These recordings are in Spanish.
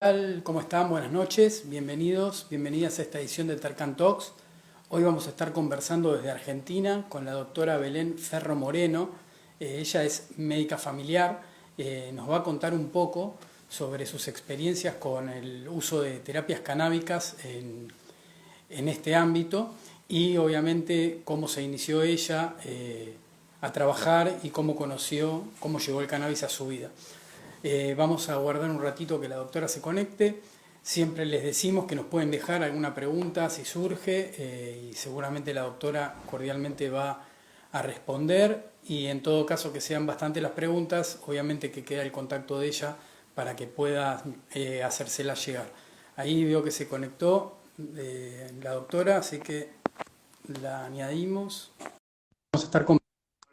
Tal? ¿Cómo están? Buenas noches, bienvenidos, bienvenidas a esta edición de Tarkan Talks. Hoy vamos a estar conversando desde Argentina con la doctora Belén Ferro Moreno. Ella es médica familiar, nos va a contar un poco sobre sus experiencias con el uso de terapias canábicas en este ámbito y obviamente cómo se inició ella a trabajar y cómo conoció, cómo llegó el cannabis a su vida. Vamos a guardar un ratito que la doctora se conecte. Siempre les decimos que nos pueden dejar alguna pregunta si surge y seguramente la doctora cordialmente va a responder y en todo caso que sean bastante las preguntas, obviamente que queda el contacto de ella para que pueda hacérselas llegar. Ahí veo que se conectó la doctora, así que la añadimos. Vamos a estar con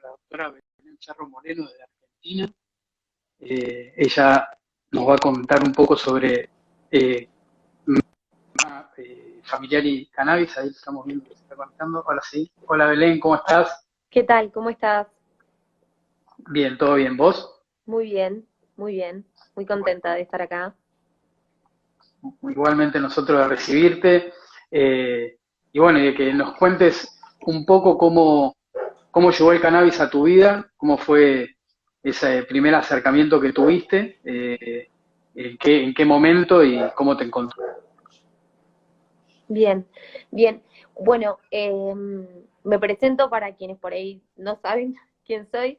la doctora Belén Ferro Moreno de Argentina. Ella nos va a contar un poco sobre eh, familiar y cannabis. Ahí estamos viendo que se está conectando. Hola, sí. Hola Belén, ¿cómo estás? ¿Qué tal? ¿Cómo estás? Bien, todo bien. ¿Vos? Muy bien, muy bien. Muy Bueno, contenta de estar acá. igualmente nosotros de recibirte. eh, y bueno, y de que nos cuentes un poco cómo llegó el cannabis a tu vida, cómo fue ese primer acercamiento que tuviste, en qué momento y cómo te encontró. Bien, bien. Bueno, me presento para quienes por ahí no saben quién soy.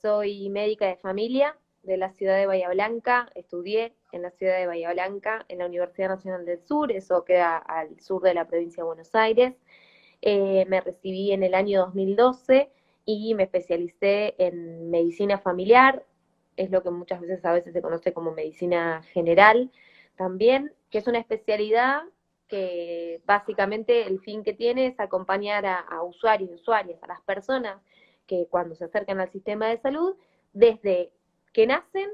Soy médica de familia de la ciudad de Bahía Blanca. Estudié en la ciudad de Bahía Blanca, en la Universidad Nacional del Sur. Eso queda al sur de la provincia de Buenos Aires. Me recibí en el año 2012 y me especialicé en medicina familiar, es lo que muchas veces a veces se conoce como medicina general también, que es una especialidad que básicamente el fin que tiene es acompañar a usuarios y usuarias, a las personas que cuando se acercan al sistema de salud, desde que nacen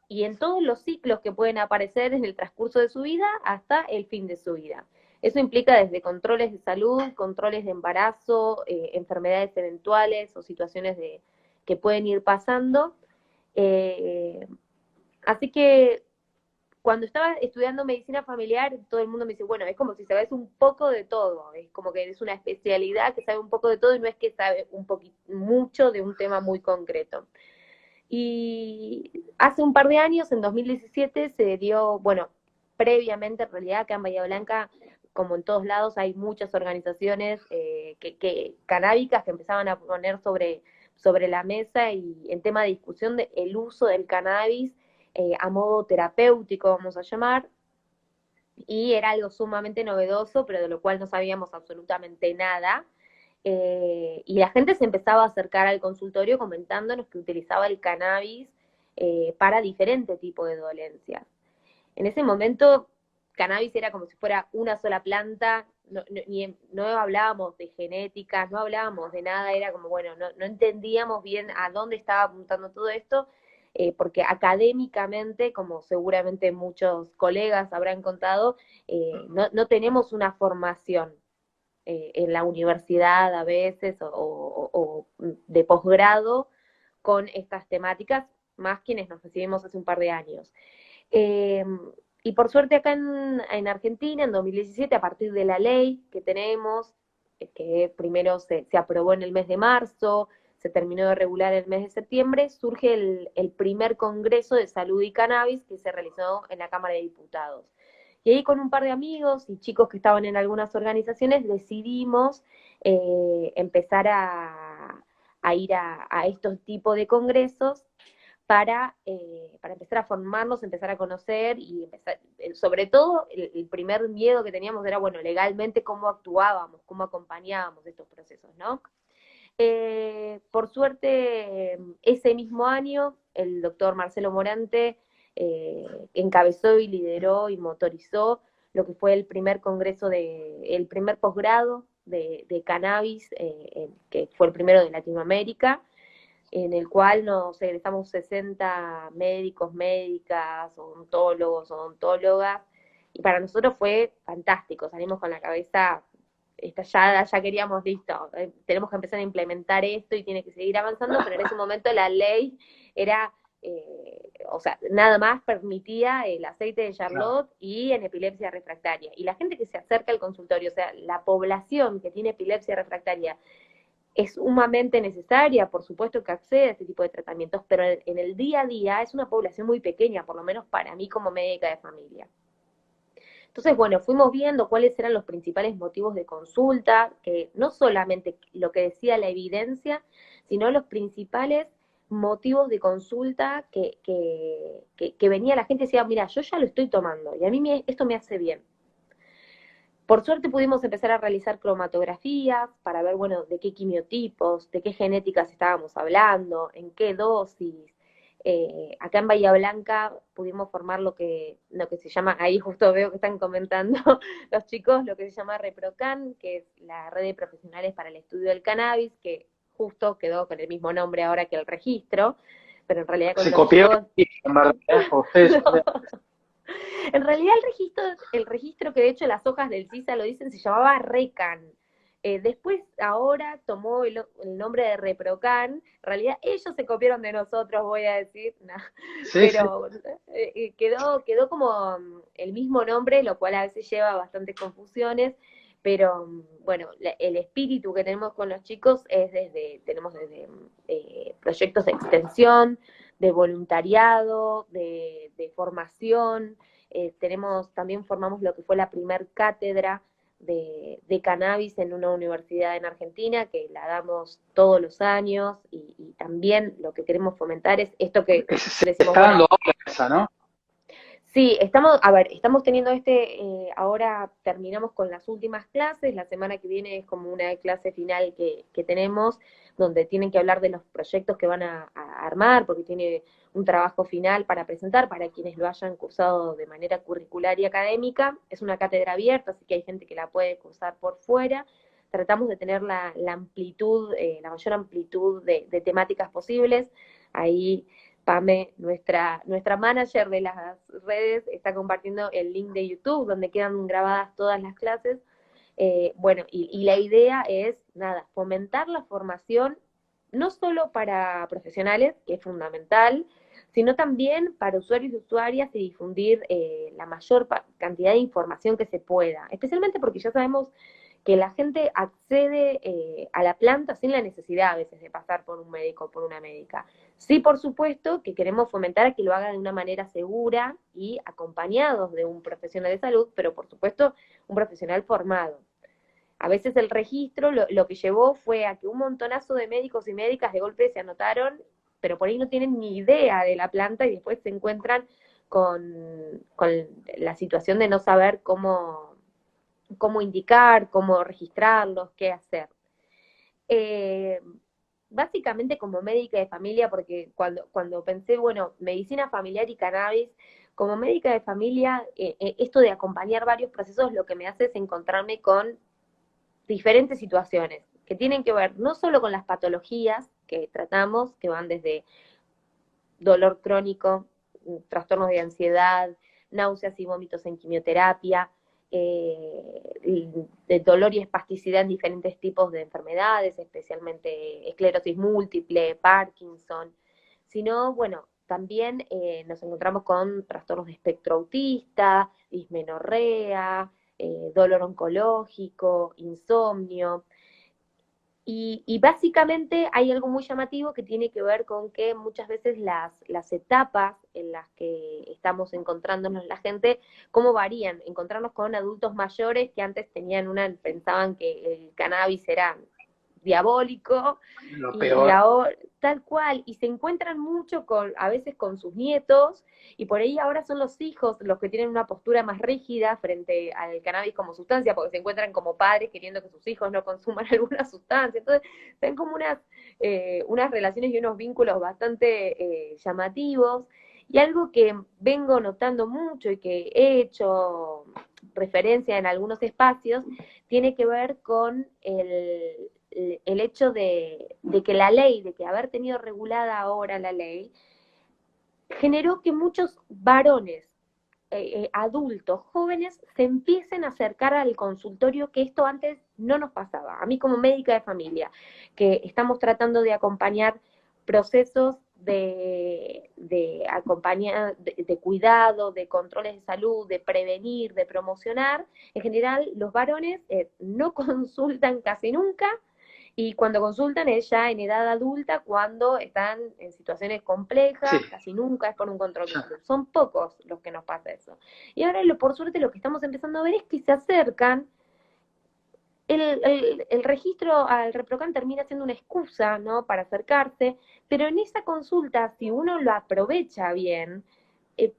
y en todos los ciclos que pueden aparecer en el transcurso de su vida hasta el fin de su vida. Eso implica desde controles de salud, controles de embarazo, enfermedades eventuales o situaciones que pueden ir pasando. Eh, Así que cuando estaba estudiando medicina familiar, todo el mundo me dice, bueno, es como si sabes un poco de todo, es como que es una especialidad que sabe un poco de todo y no es que sabe un poquito, mucho de un tema muy concreto. Y hace un par de años, en 2017, se dio, bueno, previamente en realidad acá en Bahía Blanca, como en todos lados, hay muchas organizaciones canábicas que empezaban a poner sobre la mesa y en tema de discusión del uso del cannabis a modo terapéutico, vamos a llamar, y era algo sumamente novedoso, pero de lo cual no sabíamos absolutamente nada. Y la gente se empezaba a acercar al consultorio comentándonos que utilizaba el cannabis para diferentes tipos de dolencias. En ese momento, cannabis era como si fuera una sola planta, no hablábamos de genética, no hablábamos de nada, era como, bueno, no entendíamos bien a dónde estaba apuntando todo esto, porque académicamente, como seguramente muchos colegas habrán contado, no tenemos una formación en la universidad a veces o de posgrado con estas temáticas, más quienes nos recibimos hace un par de años. Eh, y por suerte acá en Argentina, en 2017, a partir de la ley que tenemos, que primero se aprobó en el mes de marzo, se terminó de regular el mes de septiembre, surge el primer Congreso de Salud y Cannabis que se realizó en la Cámara de Diputados. Y ahí con un par de amigos y chicos que estaban en algunas organizaciones decidimos empezar a ir a estos tipos de congresos para empezar a formarnos, empezar a conocer y empezar, sobre todo el primer miedo que teníamos era, bueno, legalmente cómo actuábamos, cómo acompañábamos estos procesos, ¿no? Por suerte, ese mismo año, el doctor Marcelo Morante encabezó y lideró y motorizó lo que fue el primer congreso el primer posgrado de cannabis, que fue el primero de Latinoamérica, en el cual nos egresamos 60 médicos, médicas, odontólogos, odontólogas, y para nosotros fue fantástico, salimos con la cabeza estallada, ya queríamos, listo, tenemos que empezar a implementar esto y tiene que seguir avanzando, pero en ese momento la ley era o sea, nada más permitía el aceite de Claro. Charlotte y en epilepsia refractaria. Y la gente que se acerca al consultorio, o sea, la población que tiene epilepsia refractaria es sumamente necesaria, por supuesto que accede a este tipo de tratamientos, pero en el día a día es una población muy pequeña, por lo menos para mí como médica de familia. Entonces, bueno, fuimos viendo cuáles eran los principales motivos de consulta, que no solamente lo que decía la evidencia, sino los principales motivos de consulta que venía la gente y decía, mira, yo ya lo estoy tomando y a mí esto me hace bien. Por suerte pudimos empezar a realizar cromatografías para ver, bueno, de qué quimiotipos, de qué genéticas estábamos hablando, en qué dosis. Acá en Bahía Blanca pudimos formar lo que se llama, ahí justo veo que están comentando los chicos, lo que se llama ReproCan, que es la red de profesionales para el estudio del cannabis, que justo quedó con el mismo nombre ahora que el registro, pero en realidad con Se los copió chicos... en realidad, ustedes son No. En realidad el registro que de hecho las hojas del CISA lo dicen se llamaba RECAN. Después ahora tomó el nombre de ReproCan. En realidad ellos se copiaron de nosotros, voy a decir, nah, sí, sí, pero quedó como el mismo nombre, lo cual a veces lleva bastantes confusiones. Pero bueno, el espíritu que tenemos con los chicos es tenemos desde proyectos de extensión, de voluntariado, de formación. También formamos lo que fue la primer cátedra de cannabis en una universidad en Argentina, que la damos todos los años, y también lo que queremos fomentar es esto que se decimos, está bueno, dando ahora esa, ¿no? sí, estamos teniendo ahora terminamos con las últimas clases, la semana que viene es como una clase final que tenemos, donde tienen que hablar de los proyectos que van a armar, porque tiene un trabajo final para presentar para quienes lo hayan cursado de manera curricular y académica. Es una cátedra abierta, así que hay gente que la puede cursar por fuera. Tratamos de tener la amplitud, la mayor amplitud de temáticas posibles. Ahí Pame, nuestra manager de las redes, está compartiendo el link de YouTube donde quedan grabadas todas las clases. Bueno, y la idea es, nada, fomentar la formación no solo para profesionales, que es fundamental, sino también para usuarios y usuarias y difundir la mayor cantidad de información que se pueda, especialmente porque ya sabemos que la gente accede a la planta sin la necesidad a veces de pasar por un médico o por una médica. Sí, por supuesto, que queremos fomentar a que lo haga de una manera segura y acompañados de un profesional de salud, pero por supuesto un profesional formado. A veces el registro lo que llevó fue a que un montonazo de médicos y médicas de golpe se anotaron, pero por ahí no tienen ni idea de la planta y después se encuentran con la situación de no saber cómo indicar, cómo registrarlos, qué hacer. Eh, Básicamente como médica de familia, porque cuando pensé, bueno, medicina familiar y cannabis, como médica de familia, esto de acompañar varios procesos lo que me hace es encontrarme con diferentes situaciones que tienen que ver no solo con las patologías que tratamos, que van desde dolor crónico, trastornos de ansiedad, náuseas y vómitos en quimioterapia, de dolor y espasticidad en diferentes tipos de enfermedades, especialmente esclerosis múltiple, Parkinson, sino, bueno, también nos encontramos con trastornos de espectro autista, dismenorrea, dolor oncológico, insomnio. Y básicamente hay algo muy llamativo que tiene que ver con que muchas veces las etapas en las que estamos encontrándonos la gente, cómo varían. Encontrarnos con adultos mayores que antes pensaban que el cannabis era diabólico, Lo y peor. ahora tal cual, y se encuentran mucho a veces con sus nietos, y por ahí ahora son los hijos los que tienen una postura más rígida frente al cannabis como sustancia, porque se encuentran como padres queriendo que sus hijos no consuman alguna sustancia. Entonces, ven como unas relaciones y unos vínculos bastante llamativos. Y algo que vengo notando mucho y que he hecho referencia en algunos espacios, tiene que ver con el hecho de que la ley, de que haber tenido regulada ahora la ley, generó que muchos varones, adultos, jóvenes, se empiecen a acercar al consultorio, que esto antes no nos pasaba. A mí como médica de familia, que estamos tratando de acompañar procesos de acompañar, de cuidado, de controles de salud, de prevenir, de promocionar, en general los varones no consultan casi nunca, y cuando consultan es ya en edad adulta, cuando están en situaciones complejas, Sí, casi nunca es por un control de ya. salud. Son pocos los que nos pasa eso. Y ahora, por suerte, lo que estamos empezando a ver es que se acercan. El registro al ReproCan termina siendo una excusa, ¿no?, para acercarse, pero en esa consulta, si uno lo aprovecha bien, eh,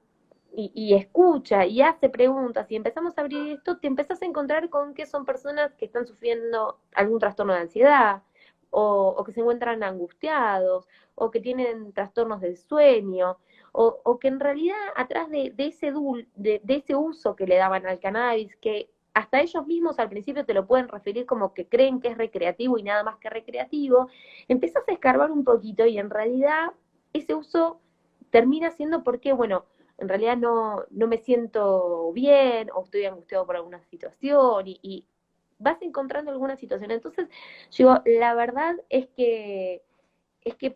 y escucha y hace preguntas y empezamos a abrir esto, te empezás a encontrar con que son personas que están sufriendo algún trastorno de ansiedad, o que se encuentran angustiados, o que tienen trastornos del sueño, o que en realidad atrás de ese uso que le daban al cannabis, que hasta ellos mismos al principio te lo pueden referir como que creen que es recreativo y nada más que recreativo, empiezas a escarbar un poquito y en realidad ese uso termina siendo porque, bueno, en realidad no me siento bien o estoy angustiado por alguna situación y vas encontrando alguna situación. Entonces, yo, la verdad es que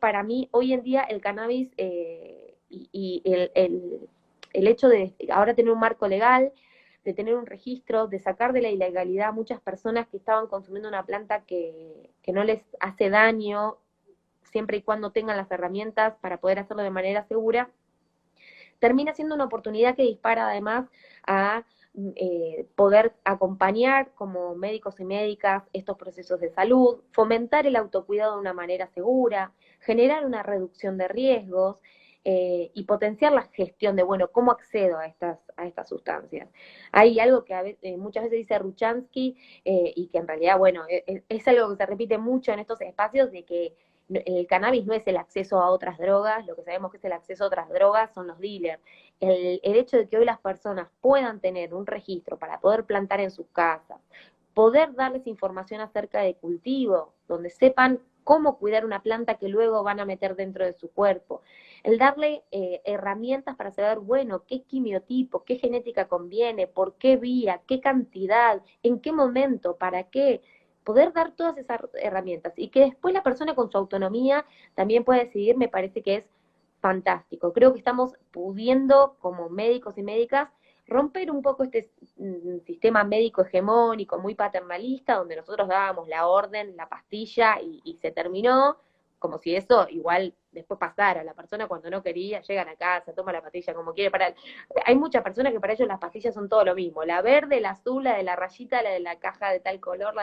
para mí hoy en día el cannabis y el hecho de ahora tener un marco legal, de tener un registro, de sacar de la ilegalidad a muchas personas que estaban consumiendo una planta que no les hace daño, siempre y cuando tengan las herramientas para poder hacerlo de manera segura, termina siendo una oportunidad que dispara además a poder acompañar como médicos y médicas estos procesos de salud, fomentar el autocuidado de una manera segura, generar una reducción de riesgos y potenciar la gestión de, bueno, ¿cómo accedo a estas sustancias? Hay algo que muchas veces dice Ruchansky y que en realidad, bueno, es algo que se repite mucho en estos espacios de que el cannabis no es el acceso a otras drogas, lo que sabemos que es el acceso a otras drogas son los dealers. El hecho de que hoy las personas puedan tener un registro para poder plantar en sus casas, poder darles información acerca de cultivo, donde sepan cómo cuidar una planta que luego van a meter dentro de su cuerpo, el darle herramientas para saber, bueno, qué quimiotipo, qué genética conviene, por qué vía, qué cantidad, en qué momento, para qué, poder dar todas esas herramientas y que después la persona con su autonomía también pueda decidir, me parece que es fantástico. Creo que estamos pudiendo, como médicos y médicas, romper un poco este sistema médico hegemónico, muy paternalista, donde nosotros dábamos la orden, la pastilla y se terminó, como si eso igual después pasara. La persona cuando no quería, llega a la casa, toma la pastilla como quiere. Hay muchas personas que para ellos las pastillas son todo lo mismo, la verde, la azul, la de la rayita, la de la caja de tal color,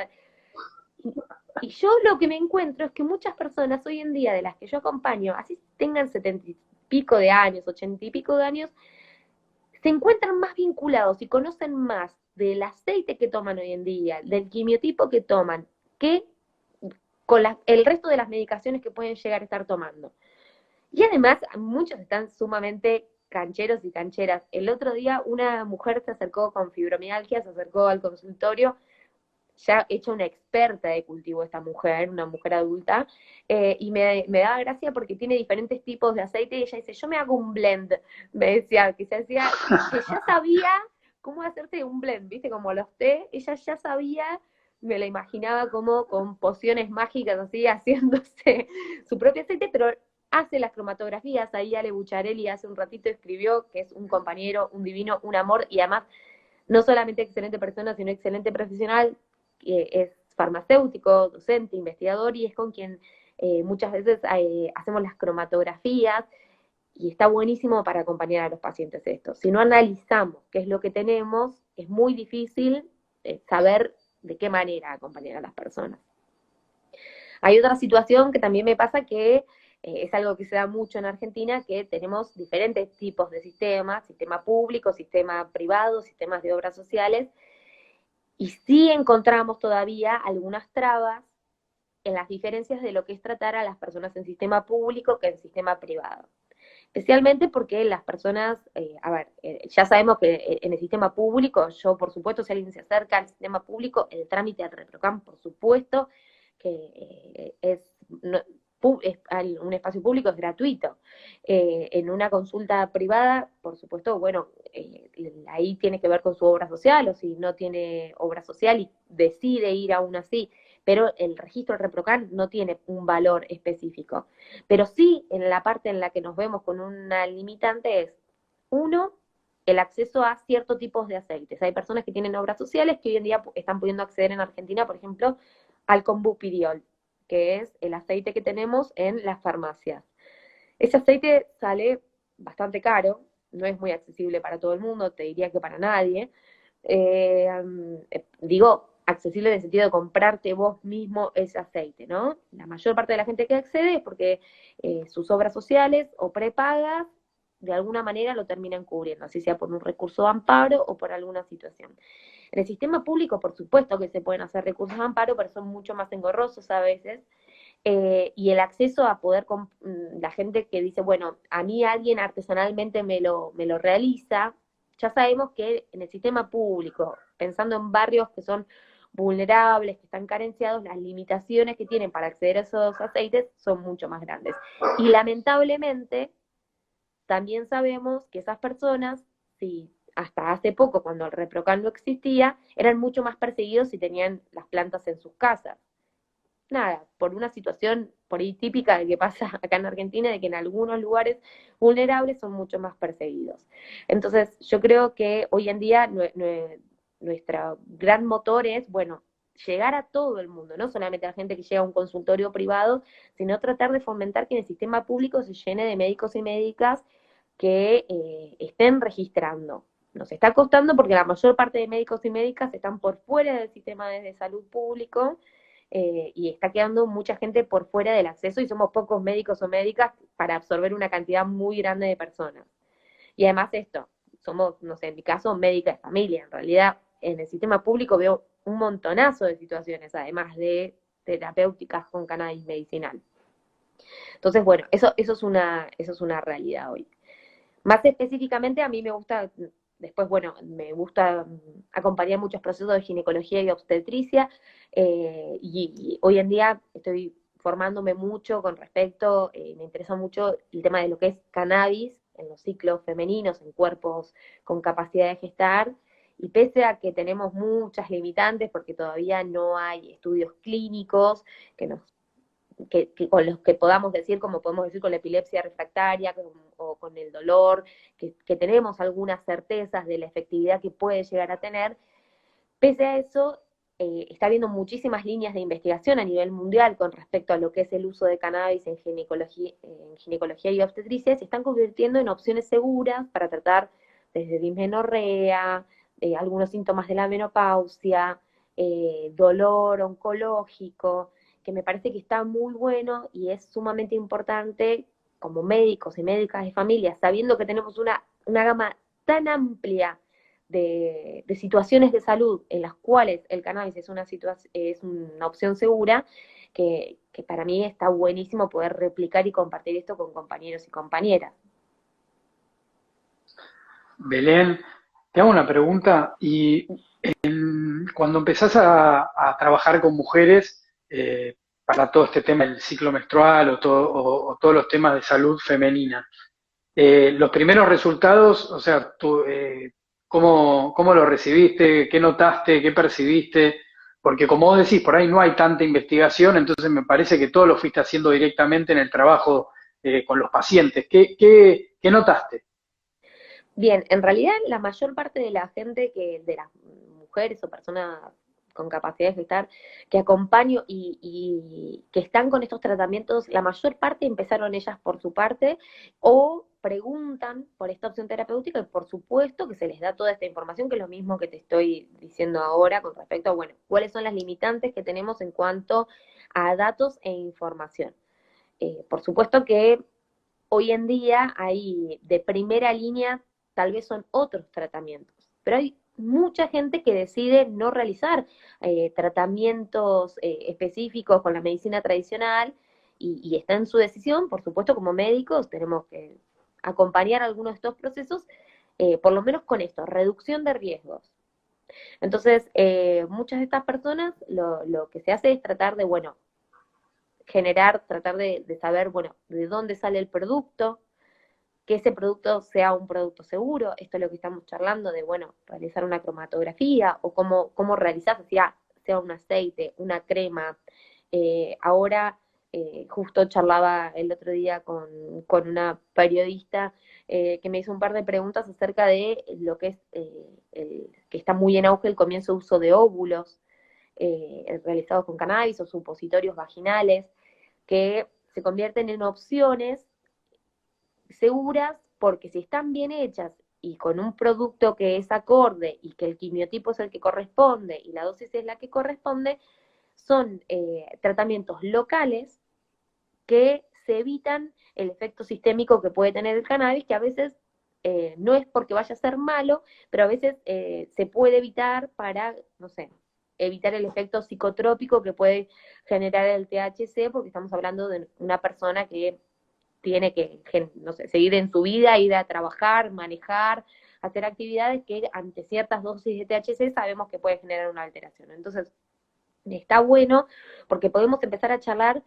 y yo lo que me encuentro es que muchas personas hoy en día de las que yo acompaño, así tengan 70 y pico de años, 80 y pico de años, se encuentran más vinculados y conocen más del aceite que toman hoy en día, del quimiotipo que toman, que con el resto de las medicaciones que pueden llegar a estar tomando. Y además, muchos están sumamente cancheros y cancheras. El otro día una mujer se acercó con fibromialgia, se acercó al consultorio, ya hecha una experta de cultivo esta mujer, una mujer adulta, y me daba gracia porque tiene diferentes tipos de aceite y ella dice, yo me hago un blend, me decía, que se hacía, que ya sabía cómo hacerse un blend, viste, como los té, ella ya sabía, me la imaginaba como con pociones mágicas así, haciéndose su propio aceite, pero hace las cromatografías, ahí Ale Bucharelli hace un ratito escribió, que es un compañero, un divino, un amor, y además no solamente excelente persona, sino excelente profesional, es farmacéutico, docente, investigador y es con quien muchas veces hacemos las cromatografías y está buenísimo para acompañar a los pacientes esto. Si no analizamos qué es lo que tenemos, es muy difícil saber de qué manera acompañar a las personas. Hay otra situación que también me pasa que es algo que se da mucho en Argentina, que tenemos diferentes tipos de sistemas, sistema público, sistema privado, sistemas de obras sociales, y sí encontramos todavía algunas trabas en las diferencias de lo que es tratar a las personas en sistema público que en sistema privado. Especialmente porque las personas, ya sabemos que en el sistema público, yo por supuesto, si alguien se acerca al sistema público, el trámite al ReproCan, por supuesto, que un espacio público es gratuito. En una consulta privada, por supuesto, bueno, ahí tiene que ver con su obra social, o si no tiene obra social y decide ir aún así, pero el registro del ReproCan no tiene un valor específico. Pero sí, en la parte en la que nos vemos con una limitante es, uno, el acceso a ciertos tipos de aceites. Hay personas que tienen obras sociales que hoy en día están pudiendo acceder en Argentina, por ejemplo, al Combupiriol, que es el aceite que tenemos en las farmacias. Ese aceite sale bastante caro, no es muy accesible para todo el mundo, te diría que para nadie. Digo, accesible en el sentido de comprarte vos mismo ese aceite, ¿no? La mayor parte de la gente que accede es porque sus obras sociales o prepagas de alguna manera lo terminan cubriendo, así sea por un recurso de amparo o por alguna situación. En el sistema público, por supuesto que se pueden hacer recursos de amparo, pero son mucho más engorrosos a veces, y el acceso a poder, la gente que dice, bueno, a mí alguien artesanalmente me lo realiza, ya sabemos que en el sistema público, pensando en barrios que son vulnerables, que están carenciados, las limitaciones que tienen para acceder a esos aceites son mucho más grandes. Y lamentablemente, también sabemos que esas personas, si hasta hace poco, cuando el ReproCan no existía, eran mucho más perseguidos si tenían las plantas en sus casas. Nada, por una situación por ahí típica de que pasa acá en Argentina, de que en algunos lugares vulnerables son mucho más perseguidos. Entonces, yo creo que hoy en día nuestro gran motor es, bueno, llegar a todo el mundo, no solamente a la gente que llega a un consultorio privado, sino tratar de fomentar que en el sistema público se llene de médicos y médicas que estén registrando. Nos está costando porque la mayor parte de médicos y médicas están por fuera del sistema de salud público, y está quedando mucha gente por fuera del acceso y somos pocos médicos o médicas para absorber una cantidad muy grande de personas. Y además esto, somos, no sé, en mi caso, médica de familia. En realidad, en el sistema público veo un montonazo de situaciones, además de terapéuticas con cannabis medicinal. Entonces, bueno, eso es una realidad hoy. Más específicamente, a mí me gusta, después, bueno, me gusta acompañar muchos procesos de ginecología y obstetricia, y hoy en día estoy formándome mucho con respecto, me interesa mucho el tema de lo que es cannabis en los ciclos femeninos, en cuerpos con capacidad de gestar, y pese a que tenemos muchas limitantes, porque todavía no hay estudios clínicos que nos con los que podamos decir, como podemos decir con la epilepsia refractaria o con el dolor, que tenemos algunas certezas de la efectividad que puede llegar a tener. Pese a eso, está habiendo muchísimas líneas de investigación a nivel mundial con respecto a lo que es el uso de cannabis en ginecología y obstetricia, se están convirtiendo en opciones seguras para tratar desde dismenorrea, algunos síntomas de la menopausia, dolor oncológico, que me parece que está muy bueno y es sumamente importante como médicos y médicas de familia, sabiendo que tenemos una gama tan amplia de situaciones de salud en las cuales el cannabis es es una opción segura, que para mí está buenísimo poder replicar y compartir esto con compañeros y compañeras. Belén, te hago una pregunta y cuando empezás a trabajar con mujeres para todo este tema del ciclo menstrual o todos los temas de salud femenina, los primeros resultados, o sea, ¿cómo lo recibiste? ¿Qué notaste? ¿Qué percibiste? Porque como vos decís, por ahí no hay tanta investigación, entonces me parece que todo lo fuiste haciendo directamente en el trabajo con los pacientes. ¿Qué notaste? Bien, en realidad la mayor parte de la gente, de las mujeres o personas con capacidad de gestar, que acompaño y que están con estos tratamientos, la mayor parte empezaron ellas por su parte o preguntan por esta opción terapéutica y por supuesto que se les da toda esta información, que es lo mismo que te estoy diciendo ahora con respecto a, bueno, cuáles son las limitantes que tenemos en cuanto a datos e información. Por supuesto que hoy en día hay de primera línea, tal vez son otros tratamientos, pero hay mucha gente que decide no realizar tratamientos específicos con la medicina tradicional y está en su decisión. Por supuesto, como médicos tenemos que acompañar algunos de estos procesos, por lo menos con esto, reducción de riesgos. Entonces, muchas de estas personas lo que se hace es tratar de, bueno, tratar de saber, bueno, de dónde sale el producto, que ese producto sea un producto seguro. Esto es lo que estamos charlando de, bueno, realizar una cromatografía o cómo realizar, sea un aceite, una crema. Ahora, justo charlaba el otro día con una periodista que me hizo un par de preguntas acerca de lo que es, que está muy en auge el comienzo de uso de óvulos realizados con cannabis o supositorios vaginales, que se convierten en opciones seguras porque si están bien hechas y con un producto que es acorde y que el quimiotipo es el que corresponde y la dosis es la que corresponde, son tratamientos locales que se evitan el efecto sistémico que puede tener el cannabis, que a veces no es porque vaya a ser malo, pero a veces se puede evitar para, no sé, evitar el efecto psicotrópico que puede generar el THC, porque estamos hablando de una persona que tiene que, no sé, seguir en su vida, ir a trabajar, manejar, hacer actividades que ante ciertas dosis de THC sabemos que puede generar una alteración. Entonces, está bueno porque podemos empezar a charlar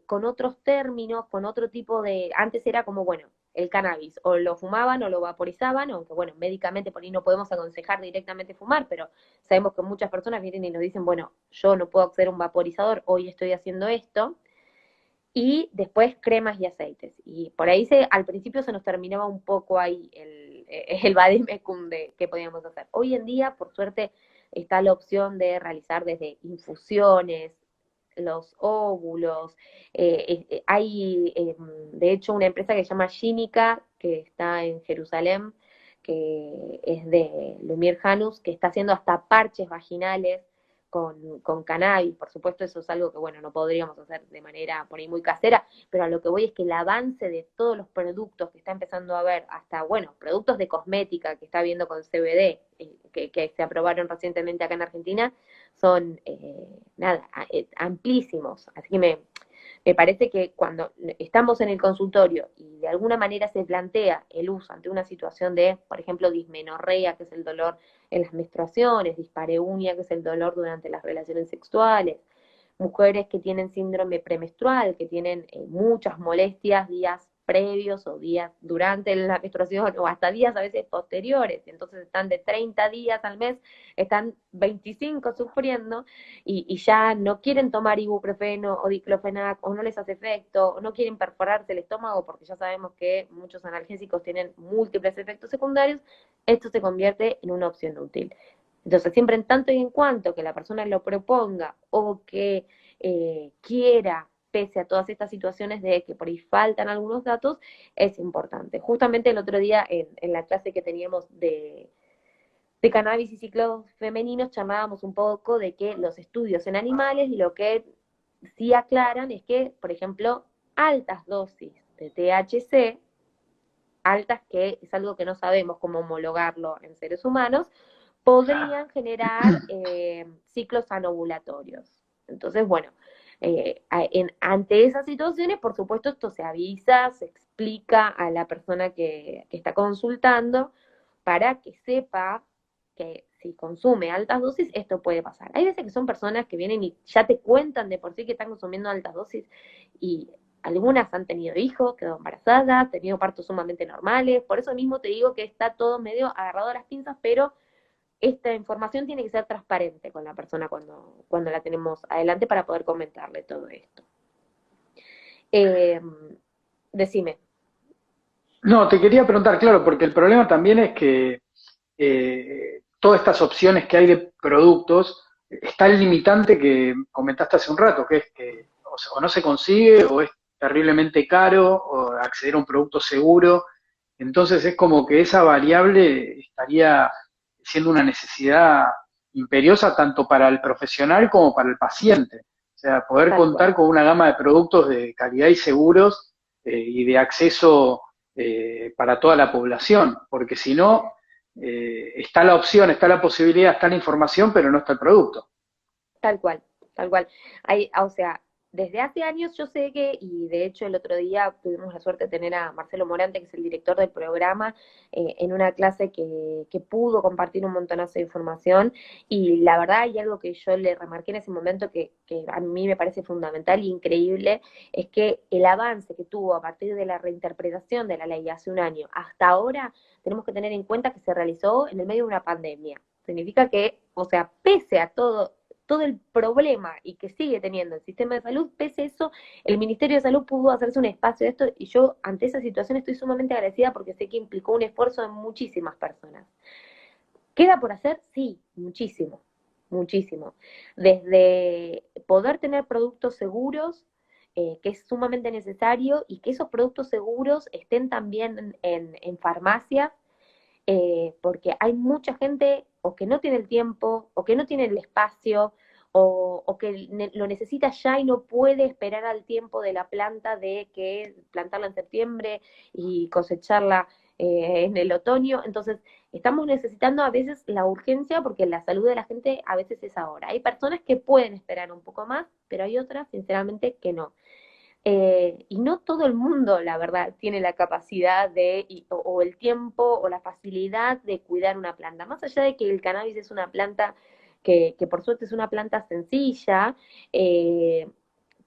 con otros términos, con otro tipo de... Antes era como, bueno, el cannabis, o lo fumaban o lo vaporizaban, aunque bueno, médicamente por ahí no podemos aconsejar directamente fumar, pero sabemos que muchas personas vienen y nos dicen, bueno, yo no puedo acceder a un vaporizador, hoy estoy haciendo esto, y después cremas y aceites. Y por ahí al principio se nos terminaba un poco ahí el vademecum de qué podíamos hacer. Hoy en día, por suerte, está la opción de realizar desde infusiones, los óvulos. Hay, de hecho, una empresa que se llama Gínica, que está en Jerusalén, que es de Lumir Janus, que está haciendo hasta parches vaginales con cannabis. Por supuesto, eso es algo que, bueno, no podríamos hacer de manera por ahí muy casera, pero a lo que voy es que el avance de todos los productos que está empezando a haber, hasta, bueno, productos de cosmética que está viendo con CBD, que se aprobaron recientemente acá en Argentina, son, nada, amplísimos. Así que me parece que cuando estamos en el consultorio y de alguna manera se plantea el uso ante una situación de, por ejemplo, dismenorrea, que es el dolor en las menstruaciones, dispareunia, que es el dolor durante las relaciones sexuales, mujeres que tienen síndrome premenstrual, que tienen muchas molestias días previos o días durante la menstruación o hasta días a veces posteriores, entonces están de 30 días al mes, están 25 sufriendo y ya no quieren tomar ibuprofeno o diclofenac o no les hace efecto, o no quieren perforarse el estómago porque ya sabemos que muchos analgésicos tienen múltiples efectos secundarios, esto se convierte en una opción útil. Entonces, siempre en tanto y en cuanto que la persona lo proponga o que quiera, pese a todas estas situaciones de que por ahí faltan algunos datos, es importante. Justamente el otro día en la clase que teníamos de cannabis y ciclos femeninos charlábamos un poco de que los estudios en animales lo que sí aclaran es que, por ejemplo, altas dosis de THC, altas que es algo que no sabemos cómo homologarlo en seres humanos, podrían generar ciclos anovulatorios. Entonces, bueno, ante esas situaciones, por supuesto, esto se avisa, se explica a la persona que está consultando para que sepa que si consume altas dosis, esto puede pasar. Hay veces que son personas que vienen y ya te cuentan de por sí que están consumiendo altas dosis y algunas han tenido hijos, quedado embarazadas, han tenido partos sumamente normales, por eso mismo te digo que está todo medio agarrado a las pinzas, pero esta información tiene que ser transparente con la persona cuando la tenemos adelante para poder comentarle todo esto. Decime. No, te quería preguntar, claro, porque el problema también es que todas estas opciones que hay de productos, está el limitante que comentaste hace un rato, que es que o no se consigue o es terriblemente caro o acceder a un producto seguro. Entonces es como que esa variable estaría siendo una necesidad imperiosa tanto para el profesional como para el paciente. O sea, poder Tal contar cual. con una gama de productos de calidad y seguros y de acceso para toda la población, porque si no, está la opción, está la posibilidad, está la información, pero no está el producto. Tal cual, tal cual. O sea, desde hace años yo sé que, y de hecho el otro día tuvimos la suerte de tener a Marcelo Morante, que es el director del programa, en una clase que pudo compartir un montonazo de información, y la verdad hay algo que yo le remarqué en ese momento que a mí me parece fundamental e increíble, es que el avance que tuvo a partir de la reinterpretación de la ley hace un año hasta ahora, tenemos que tener en cuenta que se realizó en el medio de una pandemia. Significa que, o sea, pese a todo el problema y que sigue teniendo el sistema de salud, pese a eso, el Ministerio de Salud pudo hacerse un espacio de esto y yo ante esa situación estoy sumamente agradecida porque sé que implicó un esfuerzo de muchísimas personas. ¿Queda por hacer? Sí, muchísimo, muchísimo. Desde poder tener productos seguros, que es sumamente necesario, y que esos productos seguros estén también en farmacias, porque hay mucha gente o que no tiene el tiempo, o que no tiene el espacio, o que lo necesita ya y no puede esperar al tiempo de la planta, de que plantarla en septiembre y cosecharla en el otoño. Entonces, estamos necesitando a veces la urgencia porque la salud de la gente a veces es ahora. Hay personas que pueden esperar un poco más, pero hay otras, sinceramente, que no. Y no todo el mundo, la verdad, tiene la capacidad o el tiempo o la facilidad de cuidar una planta. Más allá de que el cannabis es una planta que por suerte es una planta sencilla, eh,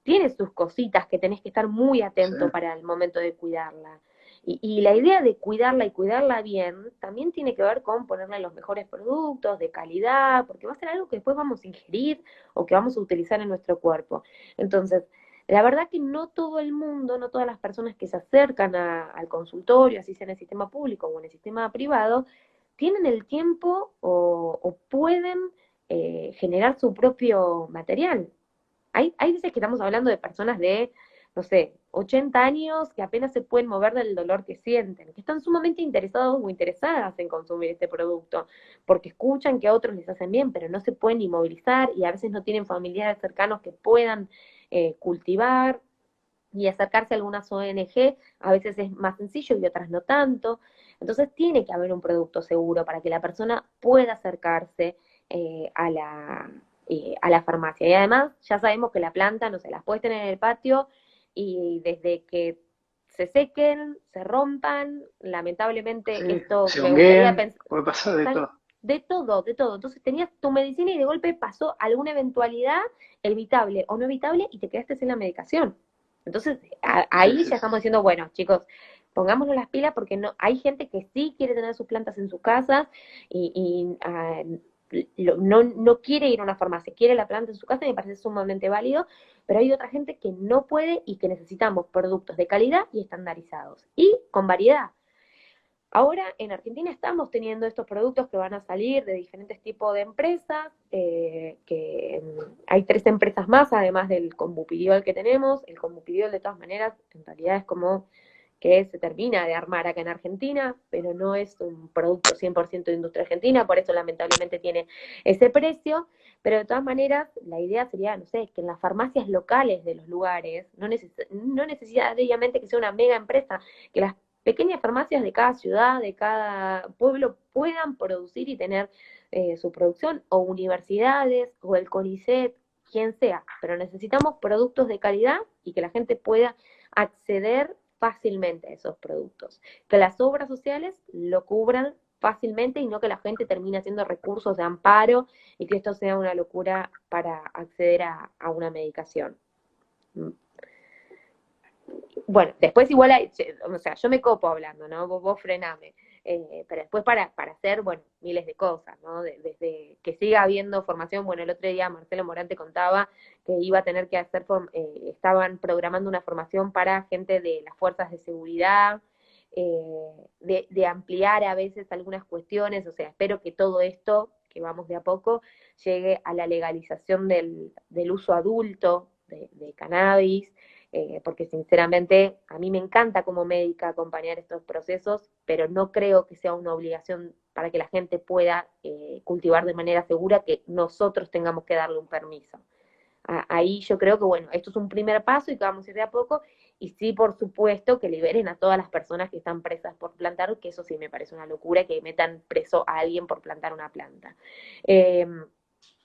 tiene sus cositas que tenés que estar muy Sí. atento para el momento de cuidarla. Y la idea de cuidarla y cuidarla bien también tiene que ver con ponerle los mejores productos de calidad, porque va a ser algo que después vamos a ingerir o que vamos a utilizar en nuestro cuerpo. Entonces, la verdad que no todo el mundo, no todas las personas que se acercan al consultorio, así sea en el sistema público o en el sistema privado, tienen el tiempo o pueden generar su propio material. Hay veces que estamos hablando de personas de, no sé, 80 años que apenas se pueden mover del dolor que sienten, que están sumamente interesados o interesadas en consumir este producto, porque escuchan que a otros les hacen bien, pero no se pueden ni movilizar y a veces no tienen familiares cercanos que puedan cultivar, y acercarse a algunas ONG a veces es más sencillo y otras no tanto. Entonces tiene que haber un producto seguro para que la persona pueda acercarse a la farmacia. Y además ya sabemos que la planta no se las puedes tener en el patio y desde que se sequen, se rompan, lamentablemente Sí, esto se me gustaría hongueen, pensar, puede pasar de todo. de todo, de todo. Entonces tenías tu medicina y de golpe pasó alguna eventualidad evitable o no evitable y te quedaste sin la medicación. Entonces Sí, ahí sí, ya sí. estamos diciendo, bueno, chicos, pongámonos las pilas porque no hay gente que sí quiere tener sus plantas en sus casas no quiere ir a una farmacia, quiere la planta en su casa y me parece sumamente válido, pero hay otra gente que no puede y que necesitamos productos de calidad y estandarizados y con variedad. Ahora en Argentina estamos teniendo estos productos que van a salir de diferentes tipos de empresas, hay 3 empresas más, además del Combupidiol que tenemos. El Combupidiol, de todas maneras, en realidad es como que se termina de armar acá en Argentina, pero no es un producto 100% de industria argentina, por eso lamentablemente tiene ese precio. Pero de todas maneras, la idea sería, no sé, que en las farmacias locales de los lugares, no necesariamente que sea una mega empresa, que las pequeñas farmacias de cada ciudad, de cada pueblo, puedan producir y tener su producción, o universidades, o el CONICET, quien sea, pero necesitamos productos de calidad y que la gente pueda acceder fácilmente a esos productos. Que las obras sociales lo cubran fácilmente y no que la gente termine haciendo recursos de amparo y que esto sea una locura para acceder a una medicación. Bueno, después igual hay, o sea, yo me copo hablando, ¿no? Vos frename. Pero después para hacer, bueno, miles de cosas, ¿no? Desde que siga habiendo formación, bueno, el otro día Marcelo Morante contaba que iba a tener que hacer, estaban programando una formación para gente de las fuerzas de seguridad, de ampliar a veces algunas cuestiones, o sea, espero que todo esto, que vamos de a poco, llegue a la legalización del uso adulto de cannabis, porque sinceramente a mí me encanta como médica acompañar estos procesos, pero no creo que sea una obligación para que la gente pueda cultivar de manera segura que nosotros tengamos que darle un permiso. Ahí yo creo que, bueno, esto es un primer paso y que vamos a ir de a poco, y sí, por supuesto, que liberen a todas las personas que están presas por plantar, que eso sí me parece una locura, que metan preso a alguien por plantar una planta. Eh,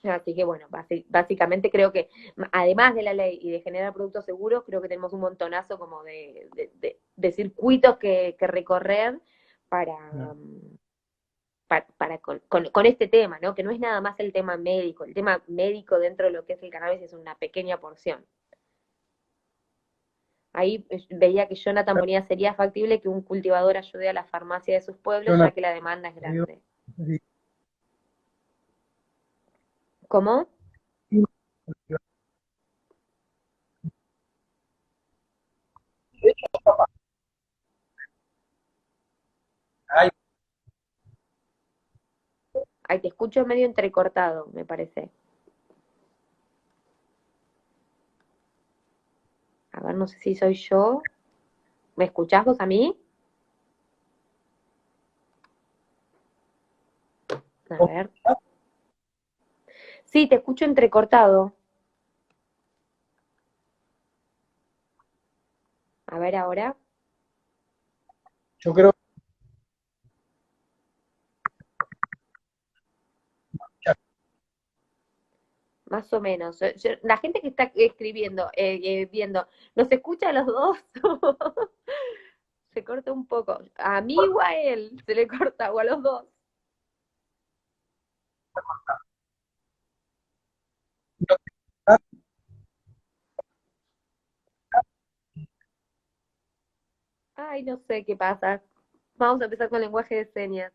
Así que bueno, básicamente creo que además de la ley y de generar productos seguros, creo que tenemos un montonazo como de circuitos que recorrer para, con este tema, ¿no? Que no es nada más el tema médico. El tema médico dentro de lo que es el cannabis es una pequeña porción. Ahí veía que Jonathan ponía, sería factible que un cultivador ayude a la farmacia de sus pueblos, ya Jonathan, que la demanda es grande. ¿Cómo? Ay, te escucho medio entrecortado, me parece. A ver, no sé si soy yo. ¿Me escuchás vos a mí? A ver. Sí, te escucho entrecortado. A ver ahora. Yo creo que Más o menos. La gente que está escribiendo, viendo, ¿nos escucha a los dos? Se corta un poco. A mí o a él se le corta, o a los dos. Ay, no sé qué pasa. Vamos a empezar con lenguaje de señas.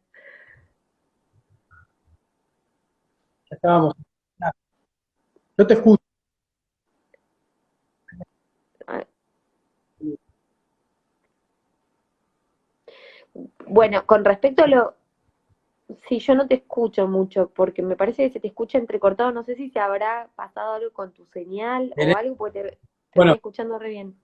ya estábamos. Yo te escucho. Ay, bueno, con respecto a lo... Sí, yo no te escucho mucho porque me parece que se te escucha entrecortado. No sé si se habrá pasado algo con tu señal o Belén, algo, porque te estoy bueno, escuchando re bien.